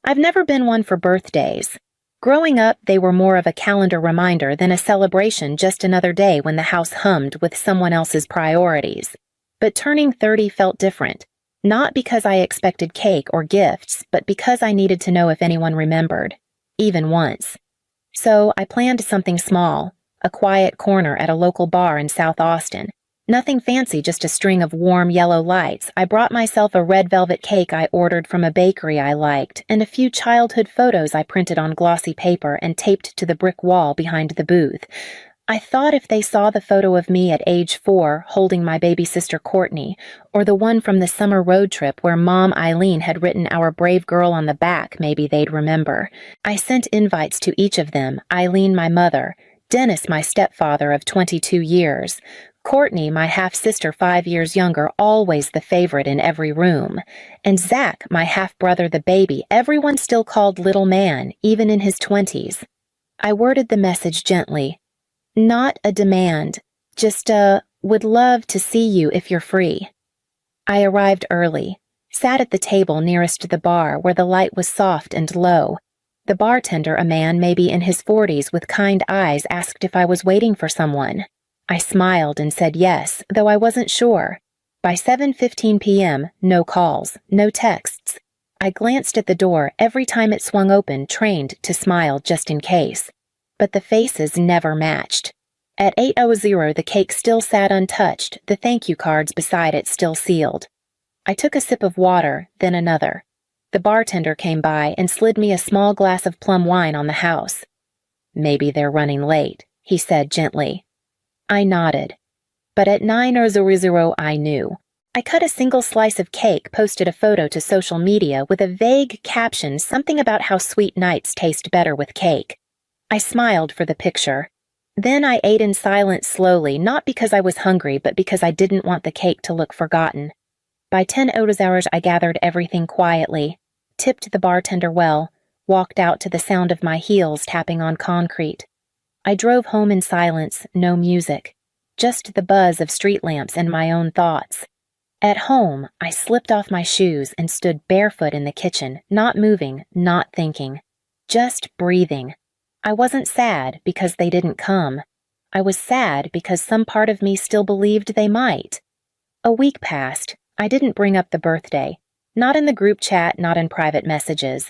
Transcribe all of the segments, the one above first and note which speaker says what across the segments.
Speaker 1: I've never been one for birthdays. Growing up, they were more of a calendar reminder than a celebration, just another day when the house hummed with someone else's priorities. But turning 30 felt different. Not because I expected cake or gifts, but because I needed to know if anyone remembered. Even once. So I planned something small, a quiet corner at a local bar in South Austin. Nothing fancy, just a string of warm yellow lights. I brought myself a red velvet cake I ordered from a bakery I liked, and a few childhood photos I printed on glossy paper and taped to the brick wall behind the booth. I thought if they saw the photo of me at age 4 holding my baby sister Courtney, or the one from the summer road trip where Mom Eileen had written "Our brave girl" on the back, maybe they'd remember. I sent invites to each of them: Eileen, my mother; Dennis, my stepfather of 22 years; Courtney, my half-sister 5 years younger, always the favorite in every room; and Zach, my half-brother, the baby, everyone still called little man, even in his 20s. I worded the message gently. Not a demand, just a "would love to see you if you're free." I arrived early, sat at the table nearest the bar where the light was soft and low. The bartender, a man maybe in his 40s with kind eyes, asked if I was waiting for someone. I smiled and said yes, though I wasn't sure. By 7:15 p.m., no calls, no texts. I glanced at the door every time it swung open, trained to smile just in case. But the faces never matched. At 8:00, the cake still sat untouched, the thank you cards beside it still sealed. I took a sip of water, then another. The bartender came by and slid me a small glass of plum wine on the house. "Maybe they're running late," he said gently. I nodded. But at 9:00, I knew. I cut a single slice of cake, posted a photo to social media with a vague caption, something about how sweet nights taste better with cake. I smiled for the picture. Then I ate in silence slowly, not because I was hungry, but because I didn't want the cake to look forgotten. By 10:00, I gathered everything quietly, tipped the bartender well, walked out to the sound of my heels tapping on concrete. I drove home in silence, no music, just the buzz of street lamps and my own thoughts. At home, I slipped off my shoes and stood barefoot in the kitchen, not moving, not thinking, just breathing. I wasn't sad because they didn't come. I was sad because some part of me still believed they might. A week passed. I didn't bring up the birthday. Not in the group chat, not in private messages.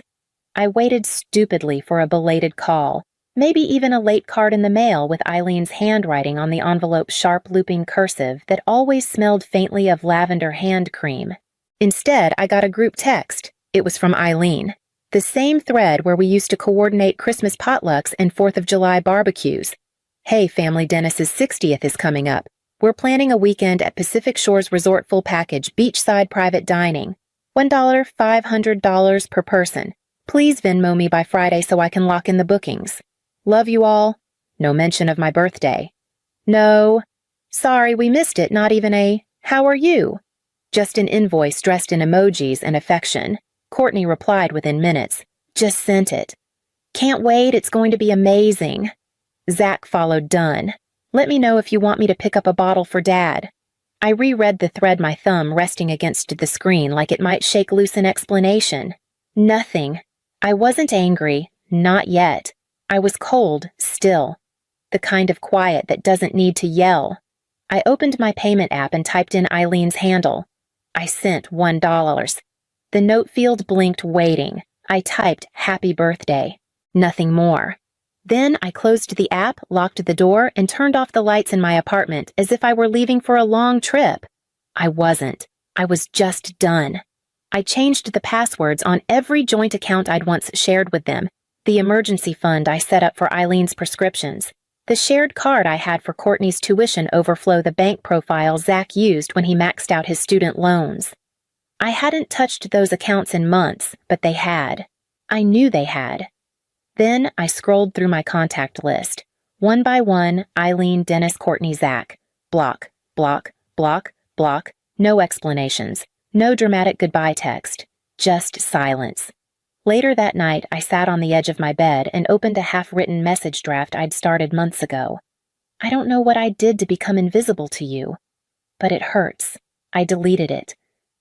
Speaker 1: I waited stupidly for a belated call. Maybe even a late card in the mail with Eileen's handwriting on the envelope's sharp looping cursive that always smelled faintly of lavender hand cream. Instead, I got a group text. It was from Eileen. The same thread where we used to coordinate Christmas potlucks and 4th of July barbecues. "Hey family, Dennis's 60th is coming up. We're planning a weekend at Pacific Shores Resort full package, beachside private dining. $1, $500 per person. Please Venmo me by Friday so I can lock in the bookings. Love you all." No mention of my birthday. No. "Sorry, we missed it," not even a "how are you?" Just an invoice dressed in emojis and affection. Courtney replied within minutes. "Just sent it." "Can't wait, it's going to be amazing." Zach followed done. "Let me know if you want me to pick up a bottle for Dad." I reread the thread, my thumb resting against the screen like it might shake loose an explanation. Nothing. I wasn't angry, not yet. I was cold, still. The kind of quiet that doesn't need to yell. I opened my payment app and typed in Eileen's handle. I sent $1. The note field blinked, waiting. I typed "Happy Birthday." Nothing more. Then I closed the app, locked the door, and turned off the lights in my apartment as if I were leaving for a long trip. I wasn't. I was just done. I changed the passwords on every joint account I'd once shared with them. The emergency fund I set up for Eileen's prescriptions. The shared card I had for Courtney's tuition overflow, the bank profile Zach used when he maxed out his student loans. I hadn't touched those accounts in months, but they had. I knew they had. Then I scrolled through my contact list. One by one, Eileen, Dennis, Courtney, Zach. Block, block, block, block. No explanations. No dramatic goodbye text. Just silence. Later that night, I sat on the edge of my bed and opened a half-written message draft I'd started months ago. "I don't know what I did to become invisible to you, but it hurts. I deleted it.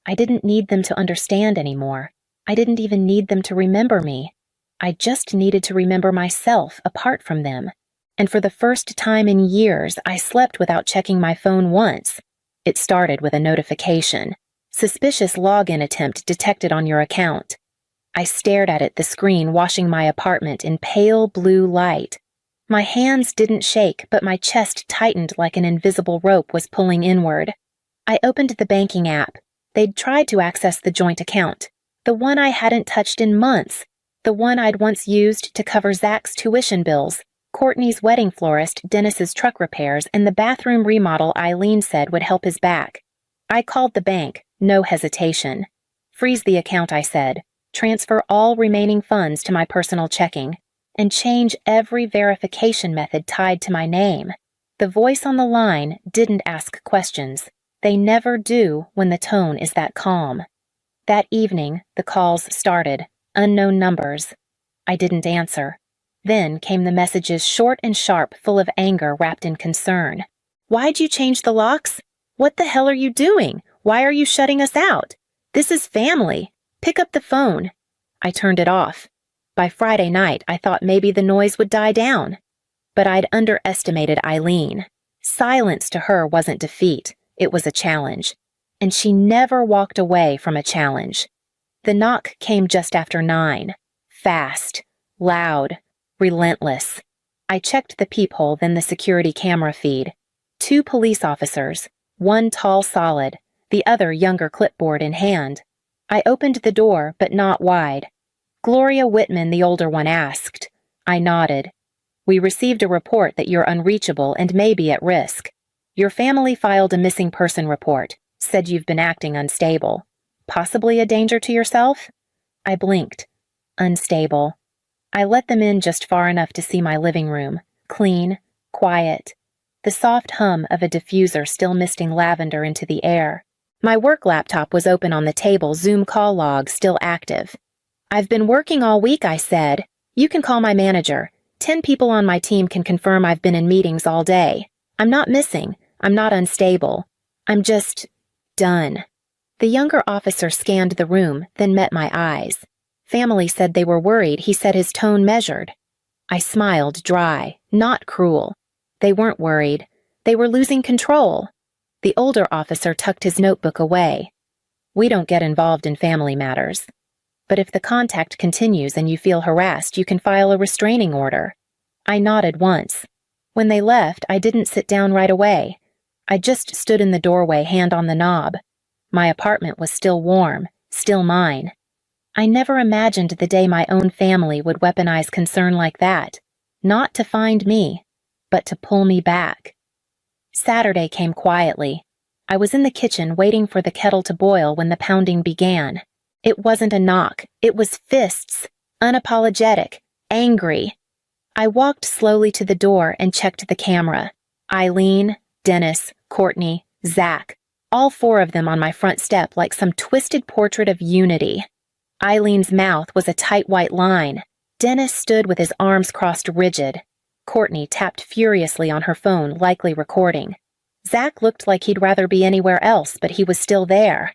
Speaker 1: I didn't need them to understand anymore. I didn't even need them to remember me. I just needed to remember myself apart from them. And for the first time in years, I slept without checking my phone once. It started with a notification. Suspicious login attempt detected on your account. I stared at the screen washing my apartment in pale blue light. My hands didn't shake, but my chest tightened like an invisible rope was pulling inward. I opened the banking app. They'd tried to access the joint account, the one I hadn't touched in months, the one I'd once used to cover Zach's tuition bills, Courtney's wedding florist, Dennis's truck repairs, and the bathroom remodel Eileen said would help his back. I called the bank, no hesitation. Freeze the account, I said. Transfer all remaining funds to my personal checking, and change every verification method tied to my name. The voice on the line didn't ask questions. They never do when the tone is that calm. That evening, the calls started, unknown numbers. I didn't answer. Then came the messages, short and sharp, full of anger wrapped in concern. Why'd you change the locks? What the hell are you doing? Why are you shutting us out? This is family. Pick up the phone. I turned it off. By Friday night, I thought maybe the noise would die down. But I'd underestimated Eileen. Silence to her wasn't defeat. It was a challenge. And she never walked away from a challenge. The knock came just after 9. Fast, loud, relentless. I checked the peephole, then the security camera feed. 2 police officers, one tall solid, the other younger, clipboard in hand. I opened the door, but not wide. Gloria Whitman, the older one, asked. I nodded. We received a report that you're unreachable and may be at risk. Your family filed a missing person report, said you've been acting unstable. Possibly a danger to yourself? I blinked. Unstable. I let them in just far enough to see my living room. Clean, quiet. The soft hum of a diffuser still misting lavender into the air. My work laptop was open on the table, Zoom call log still active. I've been working all week, I said. You can call my manager. 10 people on my team can confirm I've been in meetings all day. I'm not missing. I'm not unstable. I'm just done. The younger officer scanned the room, then met my eyes. Family said they were worried. He said, his tone measured. I smiled, dry, not cruel. They weren't worried. They were losing control. The older officer tucked his notebook away. We don't get involved in family matters. But if the contact continues and you feel harassed, you can file a restraining order. I nodded once. When they left, I didn't sit down right away. I just stood in the doorway, hand on the knob. My apartment was still warm, still mine. I never imagined the day my own family would weaponize concern like that. Not to find me, but to pull me back. Saturday came quietly. I was in the kitchen waiting for the kettle to boil when the pounding began. It wasn't a knock. It was fists, unapologetic, angry. I walked slowly to the door and checked the camera. Eileen, Dennis, Courtney, Zach, all 4 of them on my front step like some twisted portrait of unity. Eileen's mouth was a tight white line. Dennis stood with his arms crossed rigid. Courtney tapped furiously on her phone, likely recording. Zach looked like he'd rather be anywhere else, but he was still there.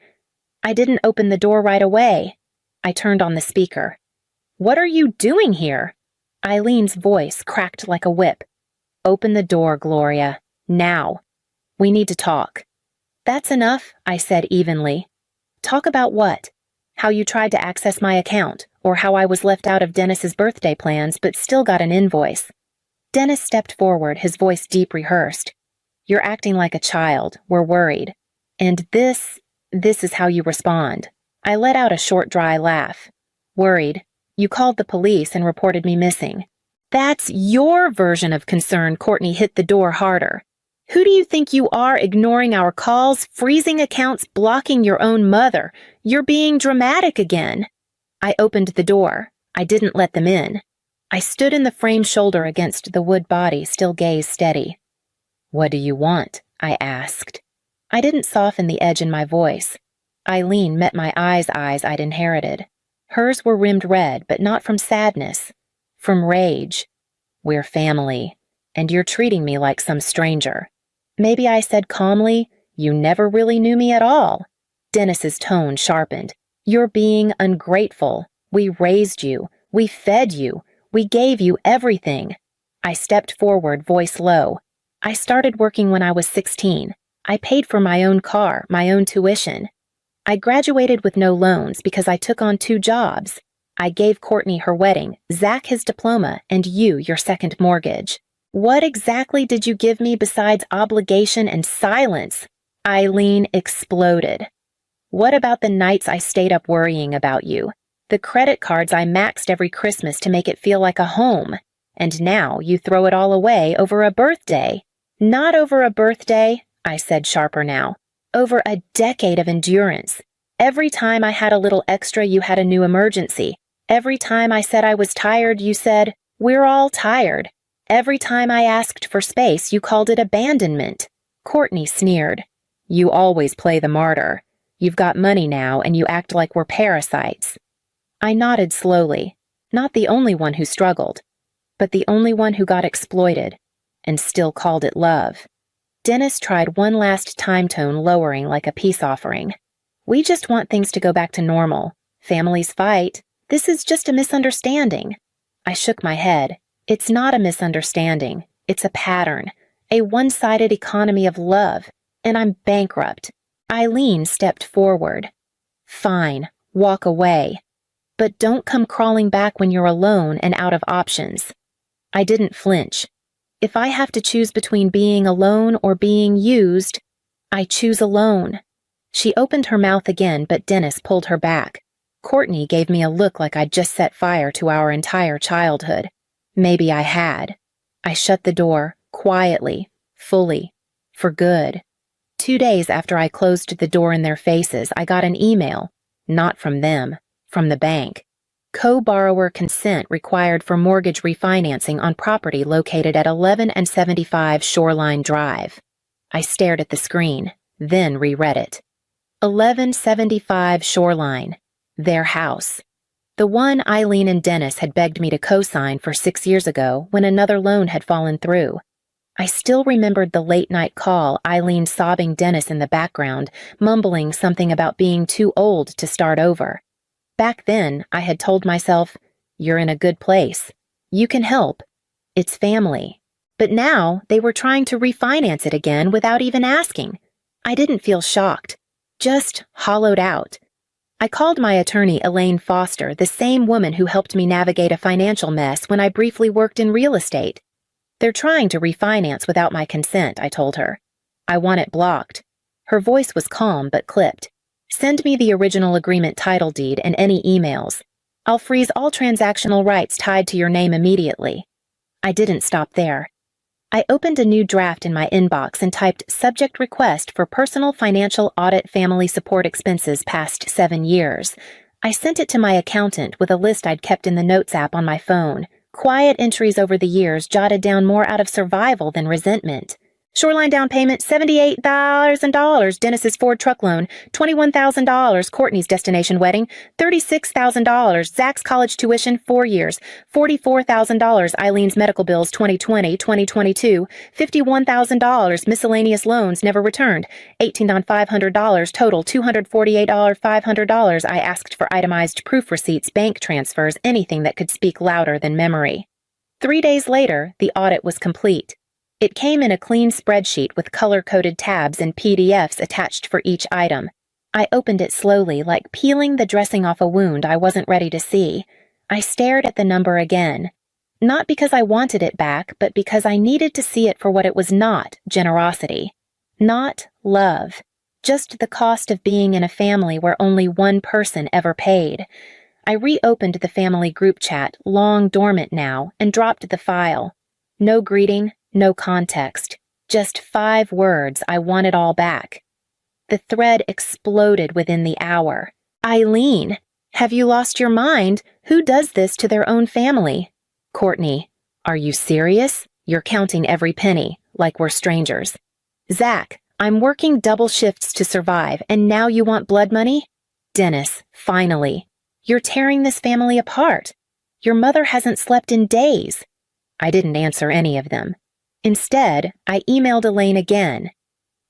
Speaker 1: I didn't open the door right away. I turned on the speaker. What are you doing here? Eileen's voice cracked like a whip. Open the door, Gloria. Now. We need to talk. That's enough, I said evenly. Talk about what? How you tried to access my account, or how I was left out of Dennis's birthday plans but still got an invoice. Dennis stepped forward, his voice deep rehearsed. You're acting like a child. We're worried. And this is how you respond. I let out a short, dry laugh. Worried. You called the police and reported me missing. That's your version of concern. Courtney hit the door harder. Who do you think you are, ignoring our calls, freezing accounts, blocking your own mother? You're being dramatic again. I opened the door. I didn't let them in. I stood in the frame, shoulder against the wood body, still gaze steady. What do you want? I asked. I didn't soften the edge in my voice. Eileen met my eyes I'd inherited. Hers were rimmed red, but not from sadness. From rage. We're family, and you're treating me like some stranger. Maybe I said calmly, you never really knew me at all. Dennis's tone sharpened. You're being ungrateful. We raised you. We fed you. We gave you everything. I stepped forward, voice low. I started working when I was 16. I paid for my own car, my own tuition. I graduated with no loans because I took on 2 jobs. I gave Courtney her wedding, Zach his diploma, and you your second mortgage. What exactly did you give me besides obligation and silence? Eileen exploded. What about the nights I stayed up worrying about you? The credit cards I maxed every Christmas to make it feel like a home. And now you throw it all away over a birthday. Not over a birthday, I said sharper now. Over a decade of endurance. Every time I had a little extra, you had a new emergency. Every time I said I was tired, you said, "We're all tired." Every time I asked for space, you called it abandonment. Courtney sneered. You always play the martyr. You've got money now, and you act like we're parasites. I nodded slowly. Not the only one who struggled, but the only one who got exploited, and still called it love. Dennis tried one last time tone, lowering like a peace offering. We just want things to go back to normal. Families fight. This is just a misunderstanding. I shook my head. It's not a misunderstanding. It's a pattern. A one-sided economy of love. And I'm bankrupt. Eileen stepped forward. Fine, walk away. But don't come crawling back when you're alone and out of options. I didn't flinch. If I have to choose between being alone or being used, I choose alone. She opened her mouth again, but Dennis pulled her back. Courtney gave me a look like I'd just set fire to our entire childhood. Maybe I had. I shut the door, quietly, fully, for good. 2 days after I closed the door in their faces, I got an email. Not from them, from the bank. Co-borrower consent required for mortgage refinancing on property located at 11 and 75 Shoreline Drive. I stared at the screen, then reread it. 1175 Shoreline. Their house. The one Eileen and Dennis had begged me to co-sign for 6 years ago when another loan had fallen through. I still remembered the late-night call, Eileen sobbing Dennis in the background, mumbling something about being too old to start over. Back then, I had told myself, you're in a good place. You can help. It's family. But now, they were trying to refinance it again without even asking. I didn't feel shocked. Just hollowed out. I called my attorney, Elaine Foster, the same woman who helped me navigate a financial mess when I briefly worked in real estate. They're trying to refinance without my consent, I told her. I want it blocked. Her voice was calm but clipped. Send me the original agreement title deed and any emails. I'll freeze all transactional rights tied to your name immediately. I didn't stop there. I opened a new draft in my inbox and typed subject request for personal financial audit family support expenses past 7 years. I sent it to my accountant with a list I'd kept in the Notes app on my phone. Quiet entries over the years jotted down more out of survival than resentment. Shoreline down payment, $78,000. Dennis's Ford truck loan, $21,000. Courtney's destination wedding, $36,000. Zach's college tuition, 4 years, $44,000. Eileen's medical bills, 2020, 2022, $51,000. Miscellaneous loans never returned, $18,500. Total, $248,500. I asked for itemized proof receipts, bank transfers, anything that could speak louder than memory. 3 days later, the audit was complete. It came in a clean spreadsheet with color-coded tabs and PDFs attached for each item. I opened it slowly, like peeling the dressing off a wound I wasn't ready to see. I stared at the number again. Not because I wanted it back, but because I needed to see it for what it was not, generosity. Not love. Just the cost of being in a family where only one person ever paid. I reopened the family group chat, long dormant now, and dropped the file. No greeting. No context. Just 5 words, I want it all back. The thread exploded within the hour. Eileen, have you lost your mind? Who does this to their own family? Courtney, are you serious? You're counting every penny, like we're strangers. Zach, I'm working double shifts to survive, and now you want blood money? Dennis, finally. You're tearing this family apart. Your mother hasn't slept in days. I didn't answer any of them. Instead, I emailed Elaine again.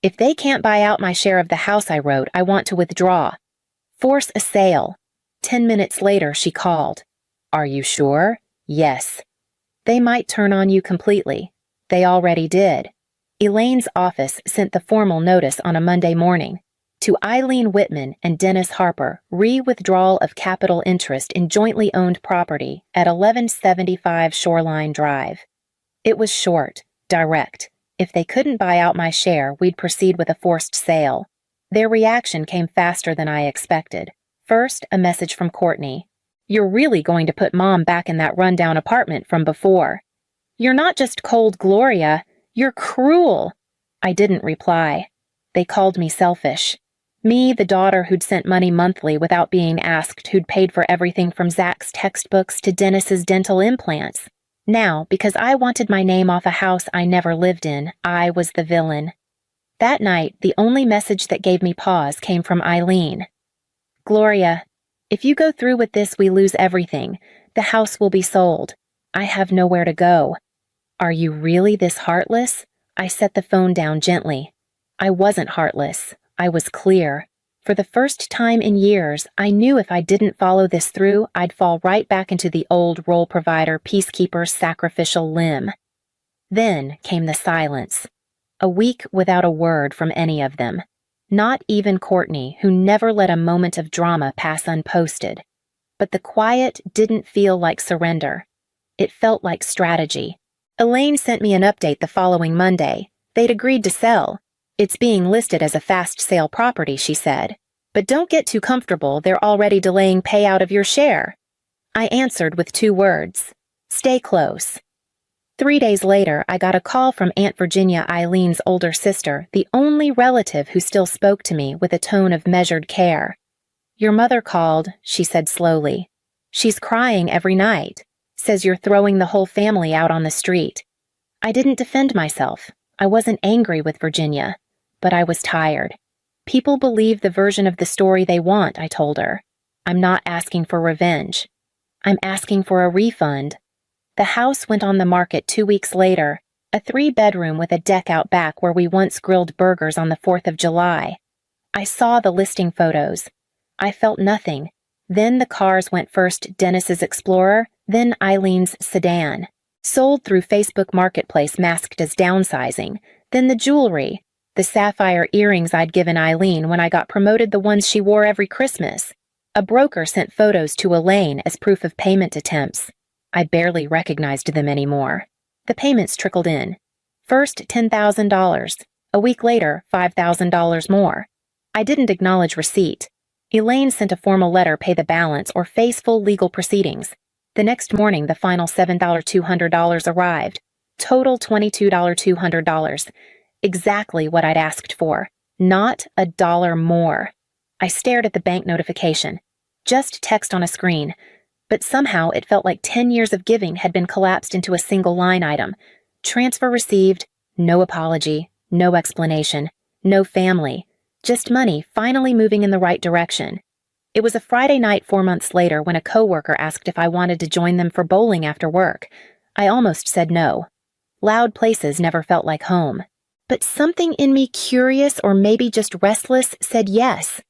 Speaker 1: If they can't buy out my share of the house I wrote, I want to withdraw. Force a sale. 10 minutes later, she called. Are you sure? Yes. They might turn on you completely. They already did. Elaine's office sent the formal notice on a Monday morning. To Eileen Whitman and Dennis Harper, re-withdrawal of capital interest in jointly owned property at 1175 Shoreline Drive. It was short, direct. If they couldn't buy out my share, we'd proceed with a forced sale. Their reaction came faster than I expected. First, a message from Courtney. You're really going to put Mom back in that rundown apartment from before. You're not just cold, Gloria. You're cruel. I didn't reply. They called me selfish. Me, the daughter who'd sent money monthly without being asked, who'd paid for everything from Zach's textbooks to Dennis's dental implants. Now, because I wanted my name off a house I never lived in, I was the villain. That night, the only message that gave me pause came from Eileen. Gloria, if you go through with this, we lose everything. The house will be sold. I have nowhere to go. Are you really this heartless? I set the phone down gently. I wasn't heartless. I was clear. For the first time in years, I knew if I didn't follow this through, I'd fall right back into the old role provider, peacekeeper, sacrificial limb. Then came the silence. A week without a word from any of them. Not even Courtney, who never let a moment of drama pass unposted. But the quiet didn't feel like surrender. It felt like strategy. Elaine sent me an update the following Monday. They'd agreed to sell. It's being listed as a fast sale property, she said. But don't get too comfortable, they're already delaying payout of your share. I answered with 2 words. Stay close. 3 days later, I got a call from Aunt Virginia, Eileen's older sister, the only relative who still spoke to me with a tone of measured care. Your mother called, she said slowly. She's crying every night. Says you're throwing the whole family out on the street. I didn't defend myself. I wasn't angry with Virginia. But I was tired. People believe the version of the story they want, I told her. I'm not asking for revenge. I'm asking for a refund. The house went on the market 2 weeks later, a 3-bedroom with a deck out back where we once grilled burgers on the 4th of July. I saw the listing photos. I felt nothing. Then the cars went first Dennis's Explorer, then Eileen's sedan. Sold through Facebook Marketplace masked as downsizing. Then the jewelry. The sapphire earrings I'd given Eileen when I got promoted, the ones she wore every Christmas. A broker sent photos to Elaine as proof of payment attempts. I barely recognized them anymore. The payments trickled in. First, $10,000. A week later, $5,000 more. I didn't acknowledge receipt. Elaine sent a formal letter, pay the balance, or face full legal proceedings. The next morning, the final $7,200 arrived. Total $22,200. Exactly what I'd asked for. Not a dollar more. I stared at the bank notification. Just text on a screen. But somehow it felt like 10 years of giving had been collapsed into a single line item. Transfer received, no apology, no explanation, no family. Just money finally moving in the right direction. It was a Friday night 4 months later when a coworker asked if I wanted to join them for bowling after work. I almost said no. Loud places never felt like home. But something in me, curious or maybe just restless, said yes.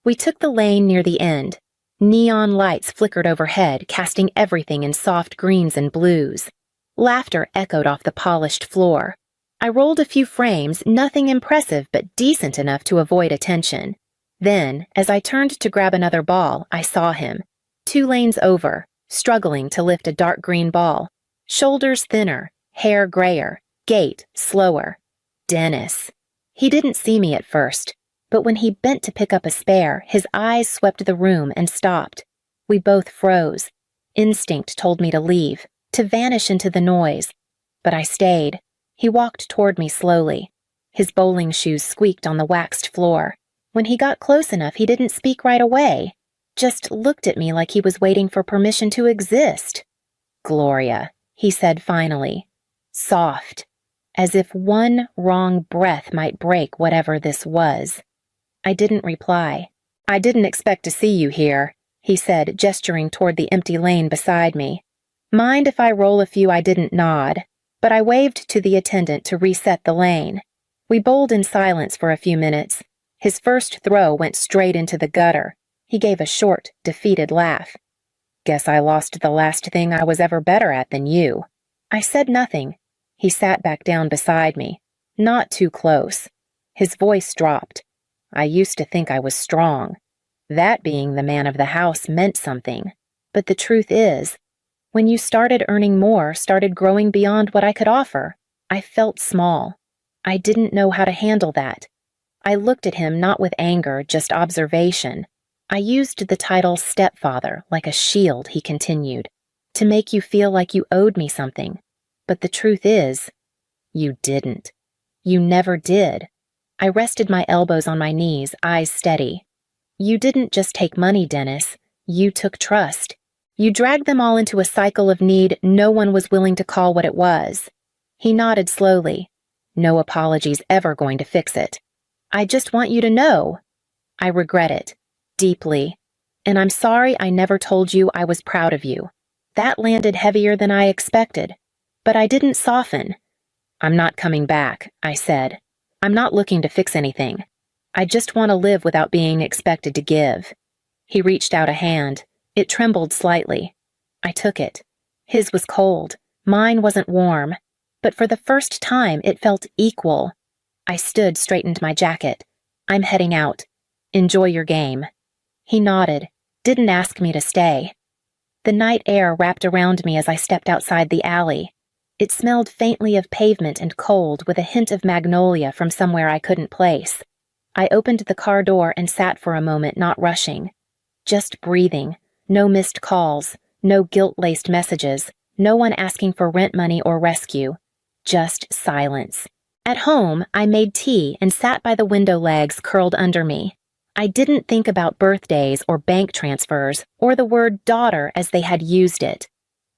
Speaker 1: We took the lane near the end. Neon lights flickered overhead, casting everything in soft greens and blues. Laughter echoed off the polished floor. I rolled a few frames, nothing impressive but decent enough to avoid attention. Then, as I turned to grab another ball, I saw him. 2 lanes over, struggling to lift a dark green ball. Shoulders thinner, hair grayer, gait slower. Dennis. He didn't see me at first, but when he bent to pick up a spare, his eyes swept the room and stopped. We both froze. Instinct told me to leave, to vanish into the noise. But I stayed. He walked toward me slowly. His bowling shoes squeaked on the waxed floor. When he got close enough, he didn't speak right away. Just looked at me like he was waiting for permission to exist. Gloria, he said finally. Soft. As if one wrong breath might break whatever this was. I didn't reply. I didn't expect to see you here, he said, gesturing toward the empty lane beside me. Mind if I roll a few? I didn't nod, but I waved to the attendant to reset the lane. We bowled in silence for a few minutes. His first throw went straight into the gutter. He gave a short, defeated laugh. Guess I lost the last thing I was ever better at than you. I said nothing. He sat back down beside me, not too close. His voice dropped. I used to think I was strong. That being the man of the house meant something. But the truth is, when you started earning more, started growing beyond what I could offer, I felt small. I didn't know how to handle that. I looked at him not with anger, just observation. I used the title stepfather like a shield, he continued, to make you feel like you owed me something. But the truth is, you didn't. You never did. I rested my elbows on my knees, eyes steady. You didn't just take money, Dennis. You took trust. You dragged them all into a cycle of need no one was willing to call what it was. He nodded slowly. No apologies ever going to fix it. I just want you to know. I regret it. Deeply. And I'm sorry I never told you I was proud of you. That landed heavier than I expected. But I didn't soften. I'm not coming back, I said. I'm not looking to fix anything. I just want to live without being expected to give. He reached out a hand. It trembled slightly. I took it. His was cold. Mine wasn't warm. But for the first time, it felt equal. I stood, straightened my jacket. I'm heading out. Enjoy your game. He nodded, didn't ask me to stay. The night air wrapped around me as I stepped outside the alley. It smelled faintly of pavement and cold with a hint of magnolia from somewhere I couldn't place. I opened the car door and sat for a moment, not rushing. Just breathing. No missed calls. No guilt-laced messages. No one asking for rent money or rescue. Just silence. At home, I made tea and sat by the window legs curled under me. I didn't think about birthdays or bank transfers or the word daughter as they had used it.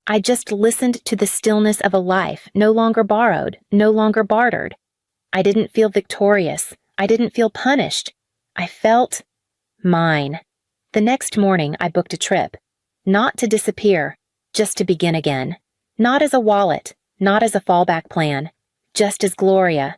Speaker 1: I just listened to the stillness of a life no longer borrowed, no longer bartered. I didn't feel victorious. I didn't feel punished. I felt mine. The next morning, I booked a trip. Not to disappear, just to begin again. Not as a wallet, not as a fallback plan, just as Gloria.